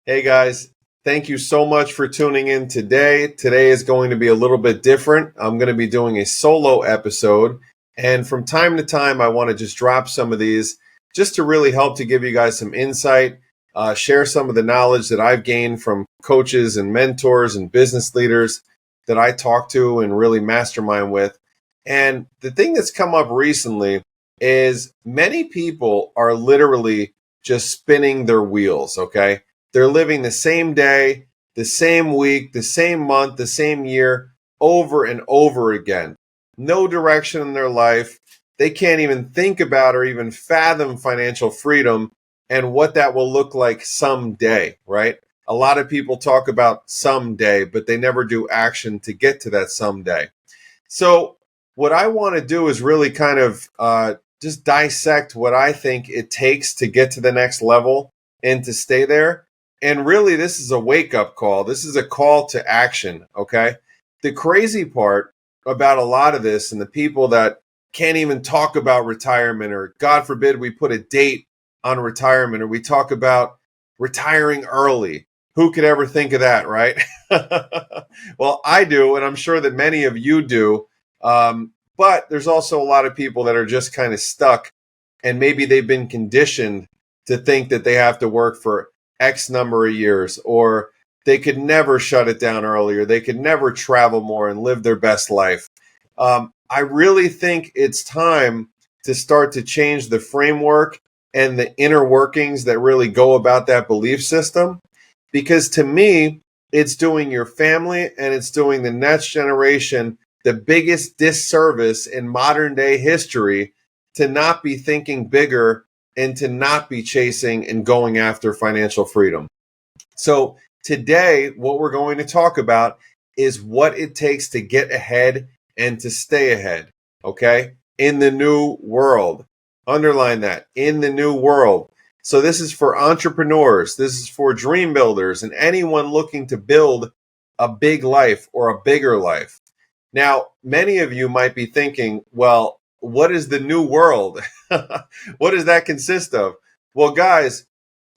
Hey guys, thank you so much for tuning in today. Today is going to be a little bit different. I'm going to be doing a solo episode. And from time to time, I want to just drop some of these just to really help to give you guys some insight, share some of the knowledge that I've gained from coaches and mentors and business leaders that I talk to and really mastermind with. And the thing that's come up recently is many people are literally just spinning their wheels, okay? They're living the same day, the same week, the same month, the same year over and over again. No direction in their life. They can't even think about or even fathom financial freedom and what that will look like someday, right? A lot of people talk about someday, but they never do action to get to that someday. So, what I want to do is really kind of just dissect what I think it takes to get to the next level and to stay there. And really, this is a wake up call. This is a call to action. Okay. The crazy part about a lot of this and the people that can't even talk about retirement, or God forbid, we put a date on retirement, or we talk about retiring early. Who could ever think of that, right? Well, I do, and I'm sure that many of you do. But there's also a lot of people that are just kind of stuck, and maybe they've been conditioned to think that they have to work for X number of years, or they could never shut it down earlier. They could never travel more and live their best life. I really think it's time to start to change the framework and the inner workings that really go about that belief system. Because to me, it's doing your family and it's doing the next generation the biggest disservice in modern day history to not be thinking bigger and to not be chasing and going after financial freedom. So today, what we're going to talk about is what it takes to get ahead and to stay ahead, okay? In the new world. Underline that, in the new world. So this is for entrepreneurs, this is for dream builders, and anyone looking to build a big life or a bigger life. Now, many of you might be thinking, well, what is the new world? What does that consist of? Well, guys,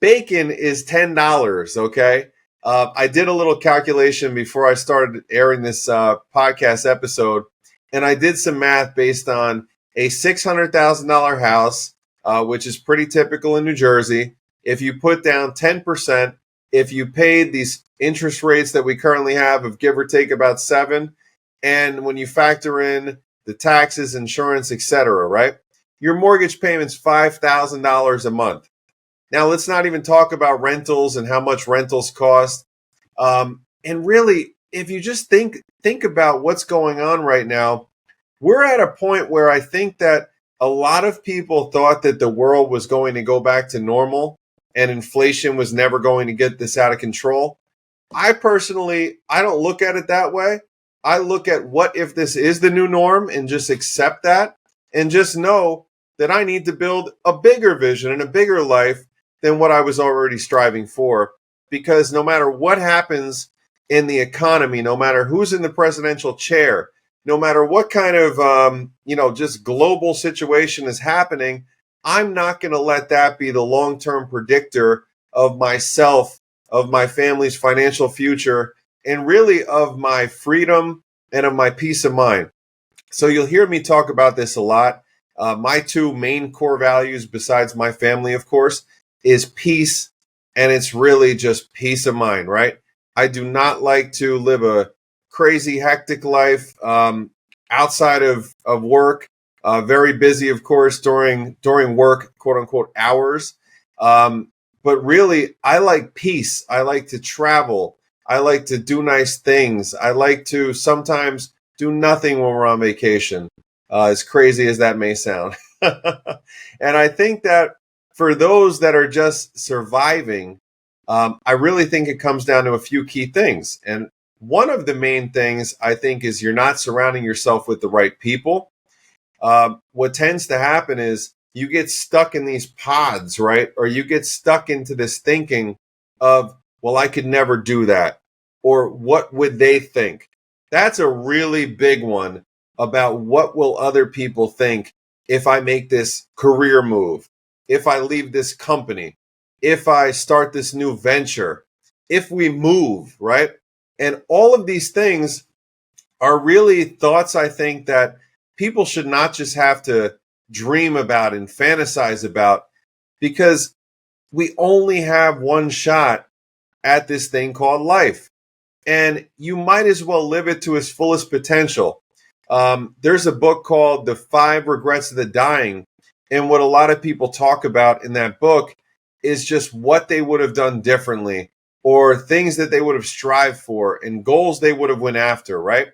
bacon is $10, okay? I did a little calculation before I started airing this podcast episode, and I did some math based on a $600,000 house, which is pretty typical in New Jersey. If you put down 10%, if you paid these interest rates that we currently have of give or take about 7%, and when you factor in the taxes, insurance, etc., right? Your mortgage payment's $5,000 a month. Now, let's not even talk about rentals and how much rentals cost. And really, if you just think about what's going on right now, we're at a point where I think that a lot of people thought that the world was going to go back to normal and inflation was never going to get this out of control. I don't look at it that way. I look at what if this is the new norm and just accept that and just know that I need to build a bigger vision and a bigger life than what I was already striving for. Because no matter what happens in the economy, no matter who's in the presidential chair, no matter what kind of, just global situation is happening, I'm not going to let that be the long-term predictor of myself, of my family's financial future, and really of my freedom and of my peace of mind. So you'll hear me talk about this a lot. My two main core values, besides my family, of course, is peace, and it's really just peace of mind, right? I do not like to live a crazy, hectic life outside of work. Very busy, of course, during work, quote unquote, hours. But really, I like peace. I like to travel. I like to do nice things. I like to sometimes do nothing when we're on vacation, as crazy as that may sound. And I think that for those that are just surviving, I really think it comes down to a few key things. And one of the main things I think is you're not surrounding yourself with the right people. What tends to happen is you get stuck in these pods, right? Or you get stuck into this thinking of, well, I could never do that. Or what would they think? That's a really big one about what will other people think if I make this career move, if I leave this company, if I start this new venture. if we move, right? And all of these things are really thoughts, I think, that people should not just have to dream about and fantasize about, because we only have one shot at this thing called life. And you might as well live it to its fullest potential. There's a book called The Five Regrets of the Dying. And what a lot of people talk about in that book is just what they would have done differently, or things that they would have strived for and goals they would have went after, right?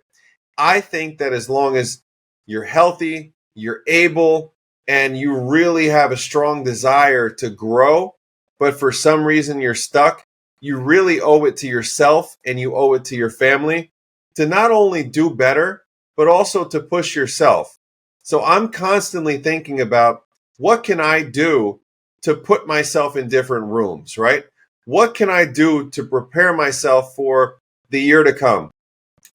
I think that as long as you're healthy, you're able, and you really have a strong desire to grow, but for some reason you're stuck, you really owe it to yourself and you owe it to your family to not only do better, but also to push yourself. So I'm constantly thinking about, what can I do to put myself in different rooms, right? What can I do to prepare myself for the year to come?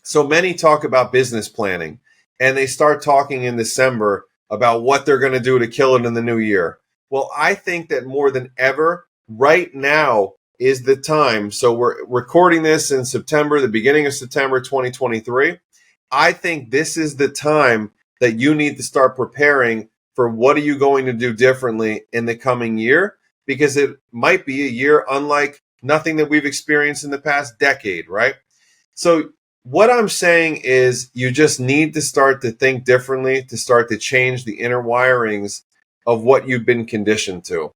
So many talk about business planning, and they start talking in December about what they're going to do to kill it in the new year. Well, I think that more than ever, right now is the time. So we're recording this in September, the beginning of September 2023. I think this is the time that you need to start preparing for what are you going to do differently in the coming year, because it might be a year unlike nothing that we've experienced in the past decade, right? So what I'm saying is, you just need to start to think differently, to start to change the inner wirings of what you've been conditioned to.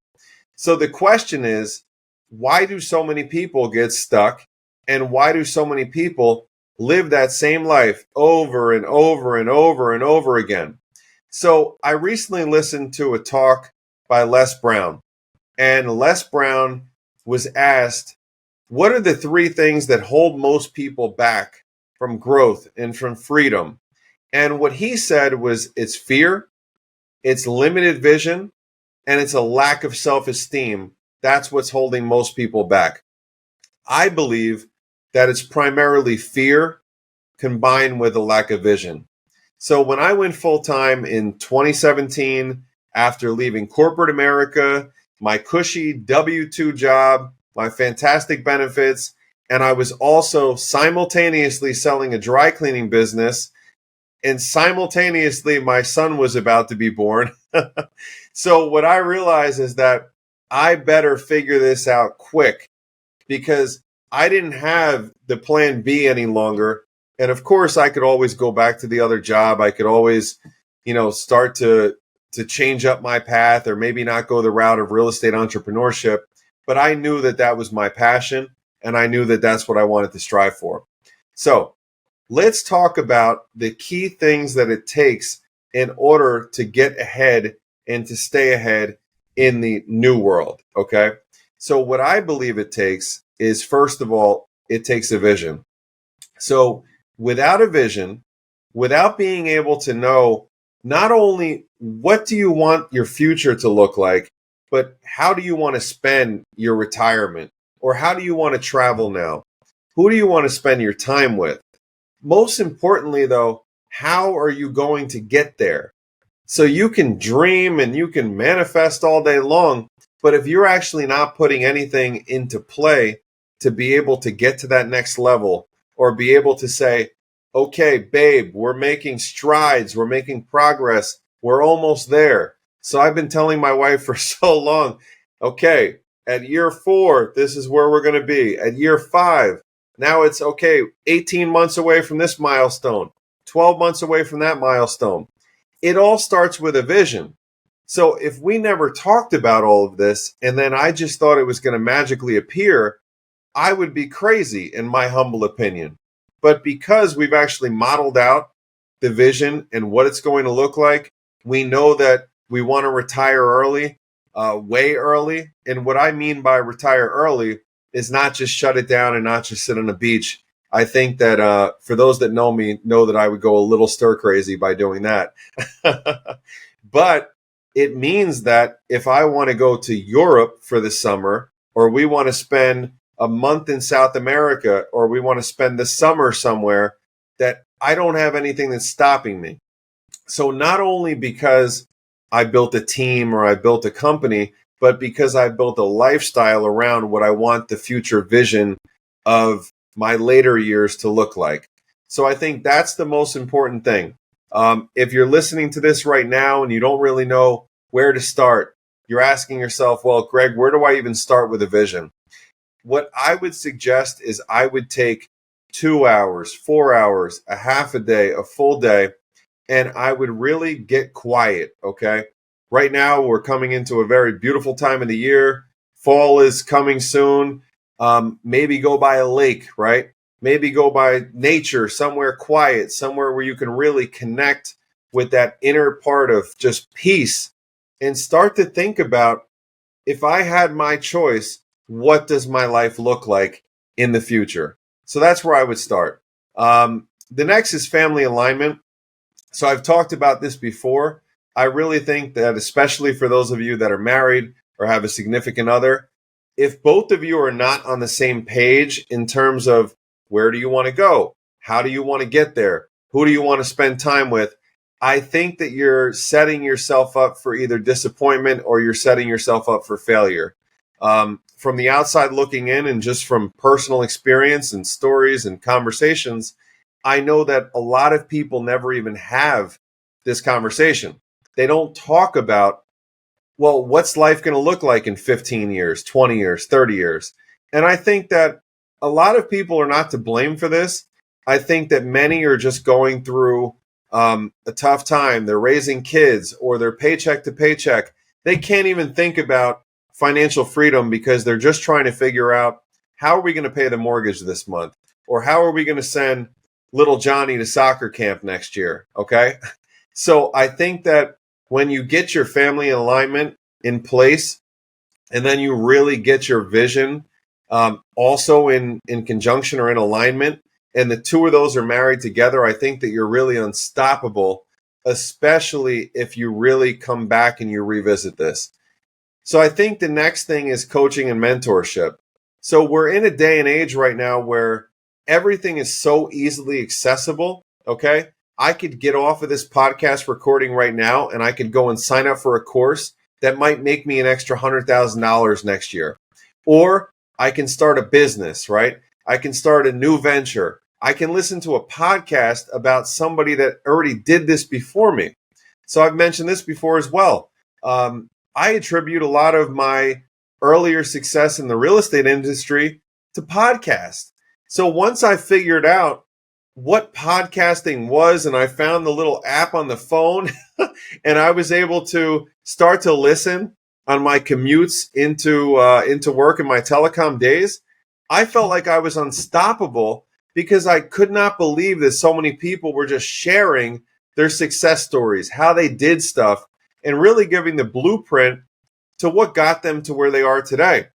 So the question is, why do so many people get stuck? And why do so many people live that same life over and over and over and over again? So I recently listened to a talk by Les Brown, and Les Brown was asked, what are the three things that hold most people back from growth and from freedom? And what he said was, it's fear, it's limited vision, and it's a lack of self-esteem. That's what's holding most people back. I believe that it's primarily fear combined with a lack of vision. So when I went full-time in 2017, after leaving corporate America, my cushy W-2 job, my fantastic benefits, and I was also simultaneously selling a dry cleaning business, and simultaneously my son was about to be born. So what I realized is that I better figure this out quick, because I didn't have the plan B any longer. And of course, I could always go back to the other job. I could always, start to change up my path, or maybe not go the route of real estate entrepreneurship. But I knew that that was my passion, and I knew that that's what I wanted to strive for. So let's talk about the key things that it takes in order to get ahead and to stay ahead in the new world. Okay. So what I believe it takes is, first of all, it takes a vision. So without a vision, without being able to know not only what do you want your future to look like, but how do you want to spend your retirement, or how do you want to travel now? Who do you want to spend your time with? Most importantly, though, how are you going to get there? So you can dream and you can manifest all day long, but if you're actually not putting anything into play to be able to get to that next level, or be able to say, okay, babe, we're making strides, we're making progress, we're almost there. So I've been telling my wife for so long, okay, at year 4, this is where we're going to be. At year 5, now it's okay, 18 months away from this milestone, 12 months away from that milestone. It all starts with a vision. So if we never talked about all of this, and then I just thought it was going to magically appear, I would be crazy, in my humble opinion. But because we've actually modeled out the vision and what it's going to look like, we know that we want to retire early, way early. And what I mean by retire early is not just shut it down and not just sit on a beach. I think that for those that know me, know that I would go a little stir crazy by doing that. But it means that if I want to go to Europe for the summer, or we want to spend a month in South America, or we want to spend the summer somewhere, that I don't have anything that's stopping me. So not only because I built a team or I built a company, but because I built a lifestyle around what I want the future vision of my later years to look like? So I think that's the most important thing. If you're listening to this right now and you don't really know where to start, you're asking yourself, well, Greg, where do I even start with a vision? What I would suggest is I would take 2 hours, 4 hours, a half a day, a full day, and I would really get quiet. Okay. Right now, we're coming into a very beautiful time of the year. Fall is coming soon. Maybe go by a lake, right? Maybe go by nature, somewhere quiet, somewhere where you can really connect with that inner part of just peace and start to think about, if I had my choice, what does my life look like in the future? So that's where I would start. The next is family alignment. So I've talked about this before. I really think that, especially for those of you that are married or have a significant other, if both of you are not on the same page in terms of where do you want to go, how do you want to get there, who do you want to spend time with, I think that you're setting yourself up for either disappointment or you're setting yourself up for failure. From the outside looking in, and just from personal experience and stories and conversations, I know that a lot of people never even have this conversation. They don't talk about, well, what's life going to look like in 15 years, 20 years, 30 years? And I think that a lot of people are not to blame for this. I think that many are just going through a tough time. They're raising kids or they're paycheck to paycheck. They can't even think about financial freedom because they're just trying to figure out, how are we going to pay the mortgage this month? Or how are we going to send little Johnny to soccer camp next year? Okay. So I think that when you get your family alignment in place, and then you really get your vision also in conjunction or in alignment, and the two of those are married together, I think that you're really unstoppable, especially if you really come back and you revisit this. So I think the next thing is coaching and mentorship. So we're in a day and age right now where everything is so easily accessible. Okay. I could get off of this podcast recording right now and I could go and sign up for a course that might make me an extra $100,000 next year. Or I can start a business, right? I can start a new venture. I can listen to a podcast about somebody that already did this before me. So I've mentioned this before as well. I attribute a lot of my earlier success in the real estate industry to podcasts. So once I figured out what podcasting was, and I found the little app on the phone, and I was able to start to listen on my commutes into work in my telecom days, I felt like I was unstoppable because I could not believe that so many people were just sharing their success stories, how they did stuff, and really giving the blueprint to what got them to where they are today.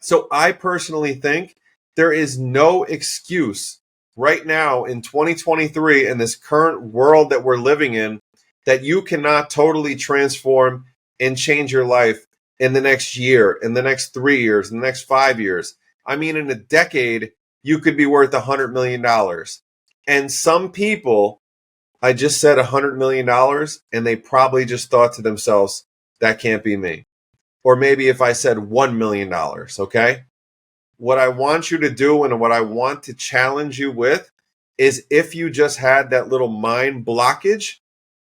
So I personally think there is no excuse right now in 2023, in this current world that we're living in, that you cannot totally transform and change your life in the next year, in the next 3 years, in the next 5 years. I mean, in a decade, you could be worth $100 million. And some people, I just said $100 million, and they probably just thought to themselves, that can't be me. Or maybe if I said $1 million, okay? What I want you to do and what I want to challenge you with is, if you just had that little mind blockage,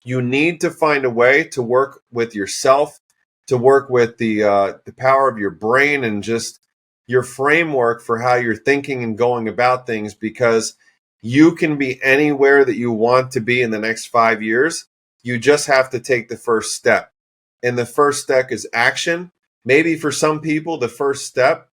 you need to find a way to work with yourself, to work with the power of your brain and just your framework for how you're thinking and going about things, because you can be anywhere that you want to be in the next 5 years. You just have to take the first step. And the first step is action. Maybe for some people, the first step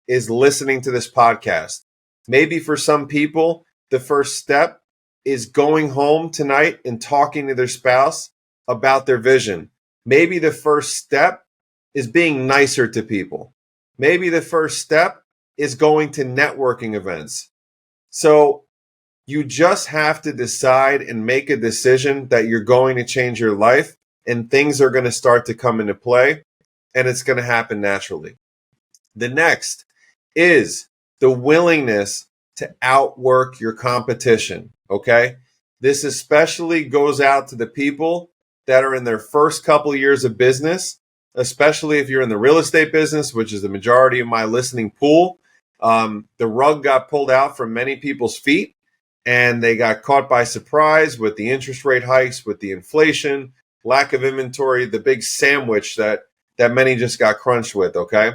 is listening to this podcast. Maybe for some people, the first step is going home tonight and talking to their spouse about their vision. Maybe the first step is being nicer to people. Maybe the first step is going to networking events. So you just have to decide and make a decision that you're going to change your life, and things are going to start to come into play, and it's going to happen naturally. The next is the willingness to outwork your competition, okay? This especially goes out to the people that are in their first couple years of business, especially if you're in the real estate business, which is the majority of my listening pool. The rug got pulled out from many people's feet, and they got caught by surprise with the interest rate hikes, with the inflation, lack of inventory, the big sandwich that many just got crunched with, okay?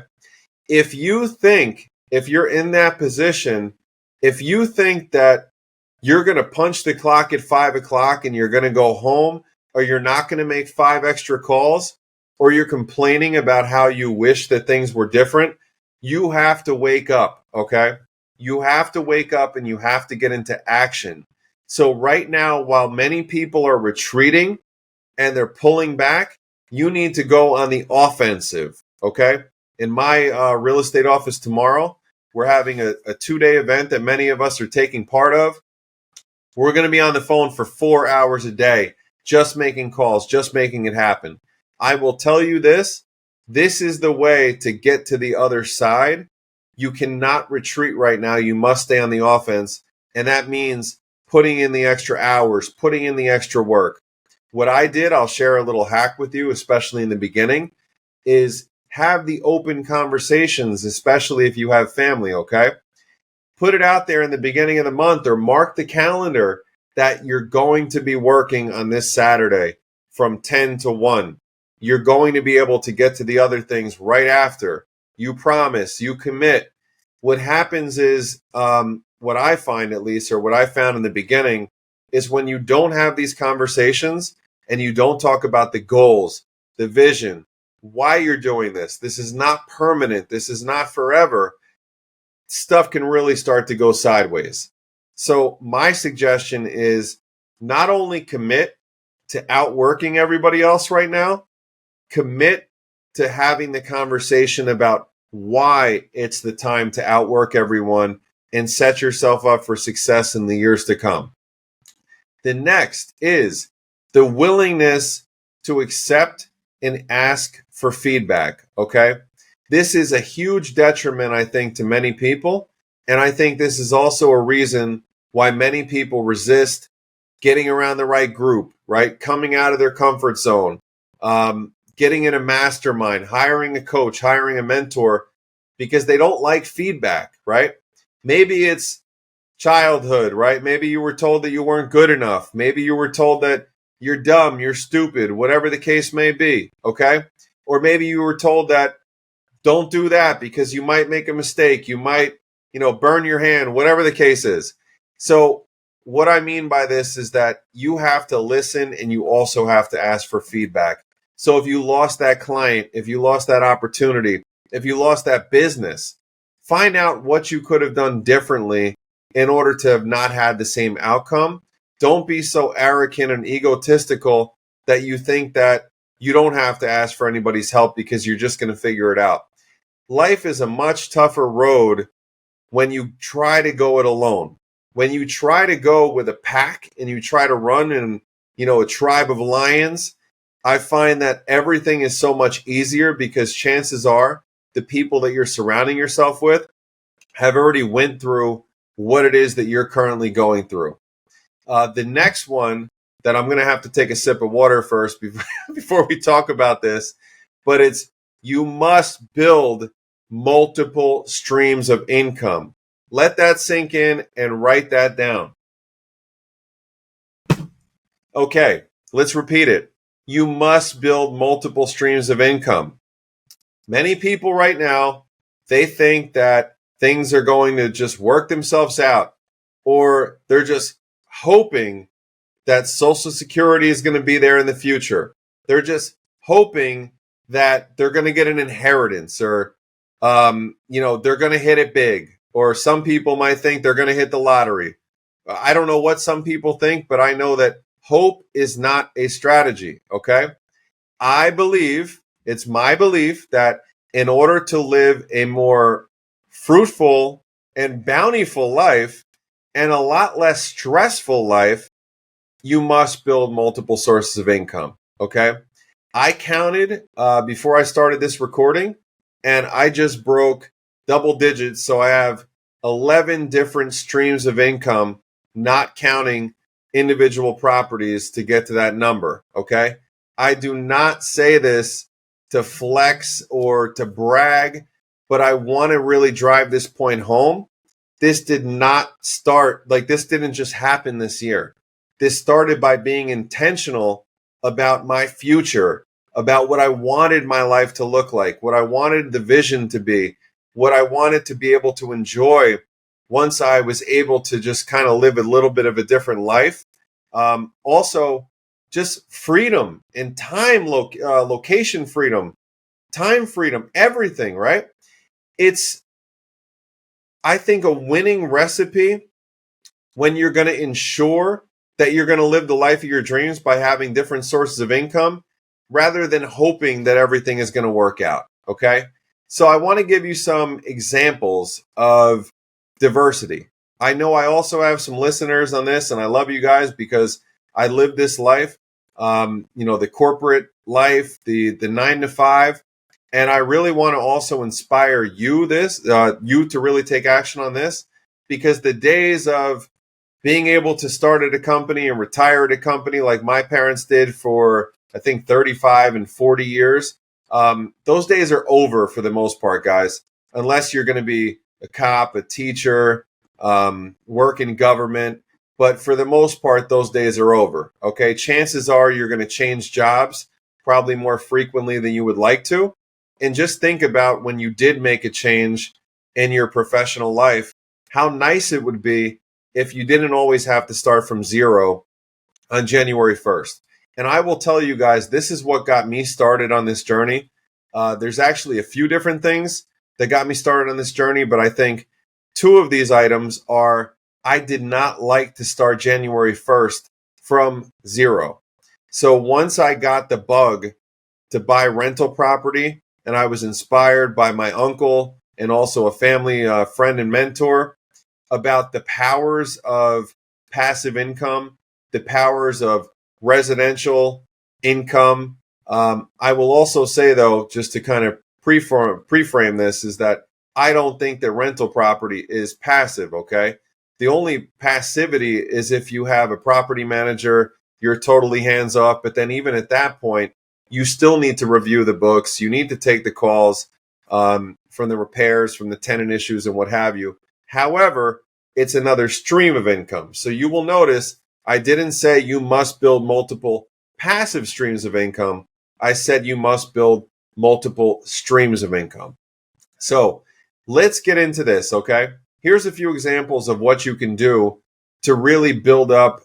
If you think, if you're in that position, if you think that you're going to punch the clock at 5 o'clock and you're going to go home, or you're not going to make 5 extra calls, or you're complaining about how you wish that things were different, you have to wake up, okay? You have to wake up and you have to get into action. So right now, while many people are retreating and they're pulling back, you need to go on the offensive, okay? In my real estate office tomorrow, we're having a 2-day event that many of us are taking part of. We're going to be on the phone for 4 hours a day, just making calls, just making it happen. I will tell you this is the way to get to the other side. You cannot retreat right now. You must stay on the offense. And that means putting in the extra hours, putting in the extra work. What I did, I'll share a little hack with you, especially in the beginning, is have the open conversations, especially if you have family, okay? Put it out there in the beginning of the month, or mark the calendar that you're going to be working on this Saturday from 10 to 1. You're going to be able to get to the other things right after. You promise, you commit. What happens is, what I find at least, or what I found in the beginning, is when you don't have these conversations and you don't talk about the goals, the vision, why you're doing this. This is not permanent. This is not forever. Stuff can really start to go sideways. So my suggestion is not only commit to outworking everybody else right now, commit to having the conversation about why it's the time to outwork everyone and set yourself up for success in the years to come. The next is the willingness to accept and ask for feedback, okay? This is a huge detriment, I think, to many people. And I think this is also a reason why many people resist getting around the right group, right? Coming out of their comfort zone, getting in a mastermind, hiring a coach, hiring a mentor, because they don't like feedback, right? Maybe it's childhood, right? Maybe you were told that you weren't good enough. Maybe you were told that you're dumb, you're stupid, whatever the case may be, okay? Or maybe you were told that don't do that because you might make a mistake. You might, burn your hand, whatever the case is. So what I mean by this is that you have to listen and you also have to ask for feedback. So if you lost that client, if you lost that opportunity, if you lost that business, find out what you could have done differently in order to have not had the same outcome. Don't be so arrogant and egotistical that you think that you don't have to ask for anybody's help because you're just going to figure it out. Life is a much tougher road when you try to go it alone. When you try to go with a pack and you try to run in, a tribe of lions, I find that everything is so much easier because chances are the people that you're surrounding yourself with have already went through what it is that you're currently going through. The next one that I'm going to have to take a sip of water first before we talk about this, but it's you must build multiple streams of income. Let that sink in and write that down. Okay, let's repeat it. You must build multiple streams of income. Many people right now, they think that things are going to just work themselves out, or they're just hoping that Social Security is going to be there in the future. They're just hoping that they're going to get an inheritance, or they're going to hit it big. Or some people might think they're going to hit the lottery. I don't know what some people think, but I know that hope is not a strategy, okay? It's my belief that in order to live a more fruitful and bountiful life and a lot less stressful life, you must build multiple sources of income, okay? I counted before I started this recording, and I just broke double digits. So I have 11 different streams of income, not counting individual properties to get to that number, okay? I do not say this to flex or to brag, but I want to really drive this point home. This did not start, like this didn't just happen this year. This started by being intentional about my future, about what I wanted my life to look like, what I wanted the vision to be, what I wanted to be able to enjoy once I was able to just kind of live a little bit of a different life. Also, just freedom and time, location freedom, time freedom, everything, right? It's, I think, a winning recipe when you're going to ensure that you're going to live the life of your dreams by having different sources of income rather than hoping that everything is going to work out. Okay. So I want to give you some examples of diversity. I know I also have some listeners on this, and I love you guys because I live this life, the corporate life, the 9 to 5. And I really want to also inspire you you to really take action on this, because the days of being able to start at a company and retire at a company like my parents did for, I think, 35 and 40 years, those days are over for the most part, guys, unless you're going to be a cop, a teacher, work in government. But for the most part, those days are over. Okay. Chances are you're going to change jobs probably more frequently than you would like to. And just think about when you did make a change in your professional life, how nice it would be if you didn't always have to start from zero on January 1st. And I will tell you guys, this is what got me started on this journey. There's actually a few different things that got me started on this journey, but I think two of these items are, I did not like to start January 1st from zero. So once I got the bug to buy rental property, and I was inspired by my uncle and also a family friend and mentor about the powers of passive income, the powers of residential income. I will also say, though, just to kind of pre-frame this, is that I don't think that rental property is passive, okay? The only passivity is if you have a property manager, you're totally hands off, but then even at that point, you still need to review the books. You need to take the calls from the repairs, from the tenant issues and what have you. However, it's another stream of income. So you will notice I didn't say you must build multiple passive streams of income. I said you must build multiple streams of income. So let's get into this, okay? Here's a few examples of what you can do to really build up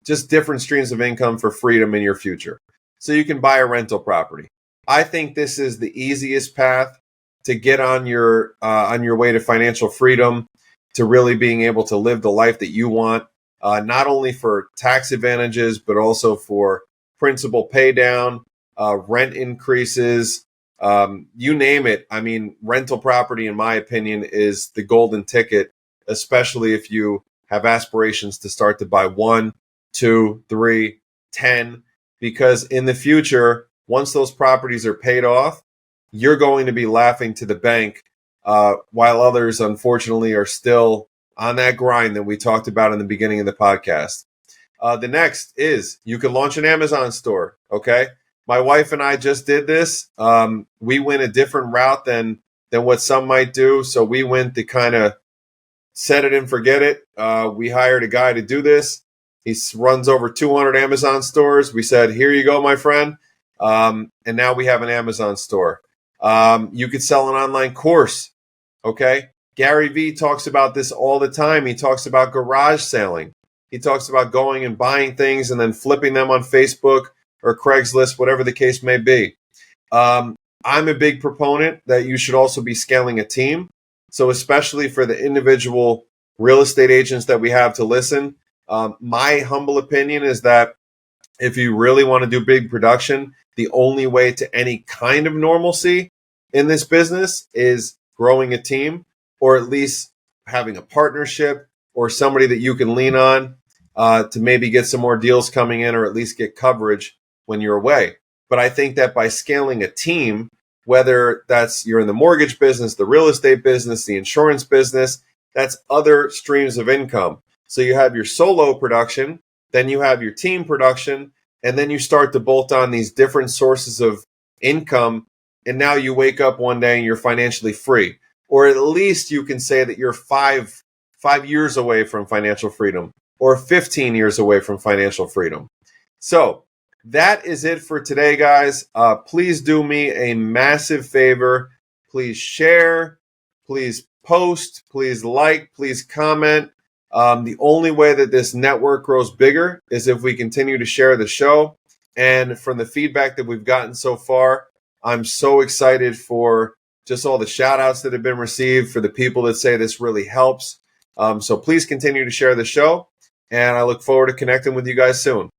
just different streams of income for freedom in your future. So you can buy a rental property. I think this is the easiest path to get on your way to financial freedom, to really being able to live the life that you want, not only for tax advantages, but also for principal pay down, rent increases, you name it. I mean, rental property, in my opinion, is the golden ticket, especially if you have aspirations to start to buy 1, 2, 3, 10, because in the future, once those properties are paid off, you're going to be laughing to the bank, while others, unfortunately, are still on that grind that we talked about in the beginning of the podcast. The next is you can launch an Amazon store. Okay. My wife and I just did this. We went a different route than what some might do. So we went to kind of set it and forget it. We hired a guy to do this. He runs over 200 Amazon stores. We said, here you go, my friend. And now we have an Amazon store. You could sell an online course. Okay. Gary Vee talks about this all the time. He talks about garage selling. He talks about going and buying things and then flipping them on Facebook or Craigslist, whatever the case may be. I'm a big proponent that you should also be scaling a team. So especially for the individual real estate agents that we have to listen, my humble opinion is that if you really want to do big production, the only way to any kind of normalcy in this business is growing a team, or at least having a partnership or somebody that you can lean on to maybe get some more deals coming in, or at least get coverage when you're away. But I think that by scaling a team, whether that's you're in the mortgage business, the real estate business, the insurance business, that's other streams of income. So you have your solo production, then you have your team production, and then you start to bolt on these different sources of income and now you wake up one day and you're financially free. Or at least you can say that you're five years away from financial freedom, or 15 years away from financial freedom. So that is it for today, guys. Please do me a massive favor. Please share, please post, please like, please comment. The only way that this network grows bigger is if we continue to share the show. And from the feedback that we've gotten so far, I'm so excited for just all the shout outs that have been received, for the people that say this really helps. So please continue to share the show, and I look forward to connecting with you guys soon.